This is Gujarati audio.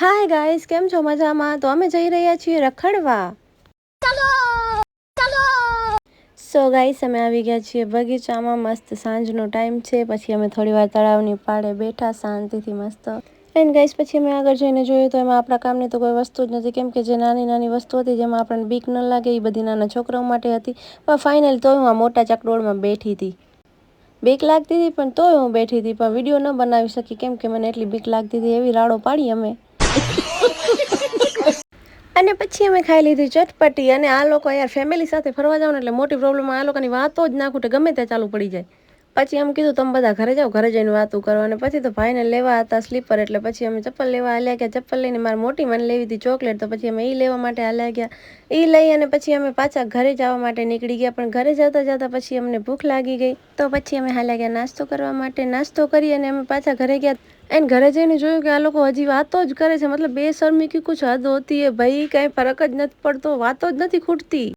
હાય ગાઈસ, કેમ છો? મજામાં? તો અમે જઈ રહ્યા છીએ રખડવા. સો ગાઈસ, અમે આવી ગયા છીએ બગીચામાં. મસ્ત સાંજનો ટાઈમ છે. પછી અમે થોડી વાર તળાવની પાળે બેઠા શાંતિથી મસ્ત. એન્ડ ગાઈસ, પછી અમે આગળ જઈને જોયું તો એમાં આપણા કામની તો કોઈ વસ્તુ જ નથી, કેમ કે જે નાની નાની વસ્તુ હતી જેમાં આપણને બીક ન લાગે એ બધી નાના છોકરાઓ માટે હતી. પણ ફાઇનલ તોય હું આ મોટા ચકડોળમાં બેઠી હતી. બીક લાગતી હતી પણ તોય હું બેઠી હતી, પણ વિડીયો ન બનાવી શકી કેમ કે મને એટલી બીક લાગતી હતી. એવી રાડો પાડી અમે. અને પછી અમે ખાઈ લીધી ચટપટી. અને આ લોકો યાર ફેમિલી સાથે ફરવા જાવ ને એટલે મોટી પ્રોબ્લેમ આ લોકોની વાતો જ ના ખૂટે, ગમે ત્યાં ચાલુ પડી જાય. પછી એમ કીધું તમે બધા ઘરે જાઓ, ઘરે જઈને વાતું કરો. અને પછી તો ભાઈને લેવા હતા સ્લીપર, એટલે પછી અમે ચપ્પલ લેવા હાલ્યા ગયા. ચપ્પલ લઈને મારી મોટી મને લેવી હતી ચોકલેટ, તો પછી અમે એ લેવા માટે હાલ્યા ગયા. એ લઈ અને પછી અમે પાછા ઘરે જવા માટે નીકળી ગયા. પણ ઘરે જતા જતા પછી અમને ભૂખ લાગી ગઈ, તો પછી અમે હાલ્યા ગયા નાસ્તો કરવા માટે. નાસ્તો કરી અને અમે પાછા ઘરે ગયા. એન્ડ ઘરે જઈને જોયું કે આ લોકો હજી વાતો જ કરે છે. મતલબ બેશર્મી કી કુછ હદ હોતી હે ભાઈ, કાંઈ ફરક જ નથી પડતો, વાતો જ નથી ખૂટતી.